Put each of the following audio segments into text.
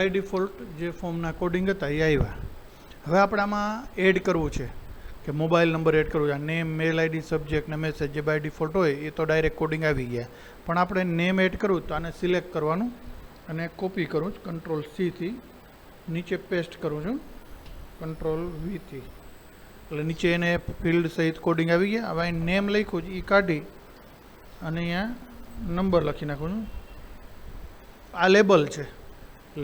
By default જે ફોર્મના coding હતા એ આવ્યા. હવે આપણે આમાં એડ કરવું છે કે મોબાઈલ નંબર એડ કરવો છે. નેમ, મેલ આઈડી, સબ્જેક્ટ ને મેસેજ જે બાય ડિફોલ્ટ હોય એ તો ડાયરેક્ટ કોડિંગ આવી ગયા. પણ આપણે નેમ એડ કરવું તો આને સિલેક્ટ કરવાનું અને કોપી કરું છું કંટ્રોલ C થી, નીચે પેસ્ટ કરું છું કંટ્રોલ V થી, એટલે નીચે એને ફિલ્ડ સહિત કોડિંગ આવી ગયા. હવે અહીં નેમ લખ્યું છે એ કાઢી અને અહીંયા નંબર લખી નાખું છું. આ લેબલ છે,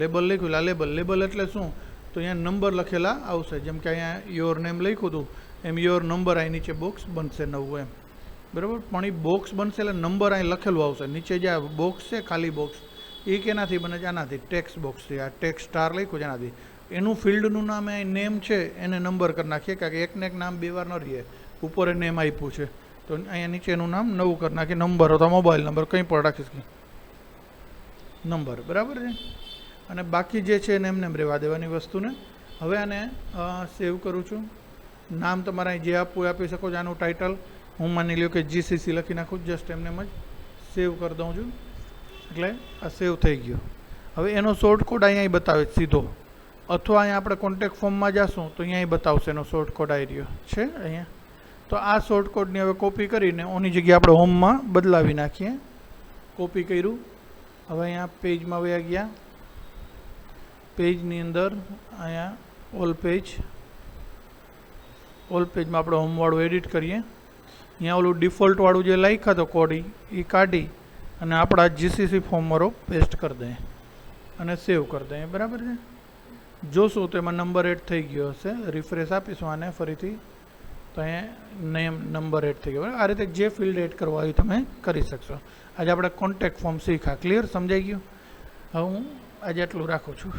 લેબલ લખ્યું આ લેબલ. લેબલ એટલે શું? તો અહીંયા નંબર લખેલા આવશે. જેમ કે અહીંયા યોર નેમ લખ્યું હતું એમ યોર નંબર અહીં નીચે બોક્સ બનશે નવું એમ, બરાબર. પણ એ બોક્સ બનશે એટલે નંબર અહીં લખેલું આવશે. નીચે જે આ બોક્સ છે ખાલી બોક્સ એ કેનાથી બને છે? આનાથી, ટેક્સ્ટ બોક્સથી. આ ટેક્સ્ટ સ્ટાર લખ્યું છે એનાથી. એનું ફિલ્ડનું નામ અહીં નેમ છે એને નંબર કરી નાખીએ, કારણ કે એકને એક નામ બે વાર ન રહીએ. ઉપર નેમ આપ્યું છે તો અહીંયા નીચે એનું નામ નવું કરી નાખીએ. નંબર અથવા મોબાઈલ નંબર કંઈ પણ રાખીશ કે નંબર, બરાબર છે. અને બાકી જે છે એને એમને રહેવા દેવાની વસ્તુને. હવે આને સેવ કરું છું. નામ તમારે અહીં જે આપવું એ આપી શકો છો. આનું ટાઇટલ હું માની લ્યો કે GCC લખી નાખું, જસ્ટ એમને એમ જ સેવ કરી દઉં છું એટલે આ સેવ થઈ ગયો. હવે એનો શોર્ટ કોડ અહીંયા બતાવે સીધો, અથવા અહીંયા આપણે કોન્ટેક્ટ ફોર્મમાં જશું તો અહીંયા બતાવશે એનો શોર્ટ કોડ આવી રહ્યો છે અહીંયા. તો આ શોર્ટ કોડની હવે કોપી કરીને ઓની જગ્યાએ આપણે હોમમાં બદલાવી નાખીએ. કોપી કર્યું. હવે અહીંયા પેજમાં વયા ગયા. પેજની અંદર અહીંયા ઓલ પેજમાં આપણે હોમવાળું એડિટ કરીએ. અહીંયા ઓલું ડિફોલ્ટવાળું જે લખ્યા હતો કોડ એ કાઢી અને આપણા GCC ફોર્મવાળો પેસ્ટ કરી દઈએ અને સેવ કરી દઈએ, બરાબર છે. જોશું તો એમાં નંબર એડ થઈ ગયો હશે. રિફ્રેશ આપીશું આને ફરીથી તો અહીંયા નેમ નંબર એડ થઈ ગયો, બરાબર. આ રીતે જે ફિલ્ડ એડ કરવા હોય તમે કરી શકશો. આજે આપણે કોન્ટેક્ટ ફોર્મ શીખ્યા. ક્લિયર? સમજાઈ ગયું? હવે હું આજે આટલું રાખું છું.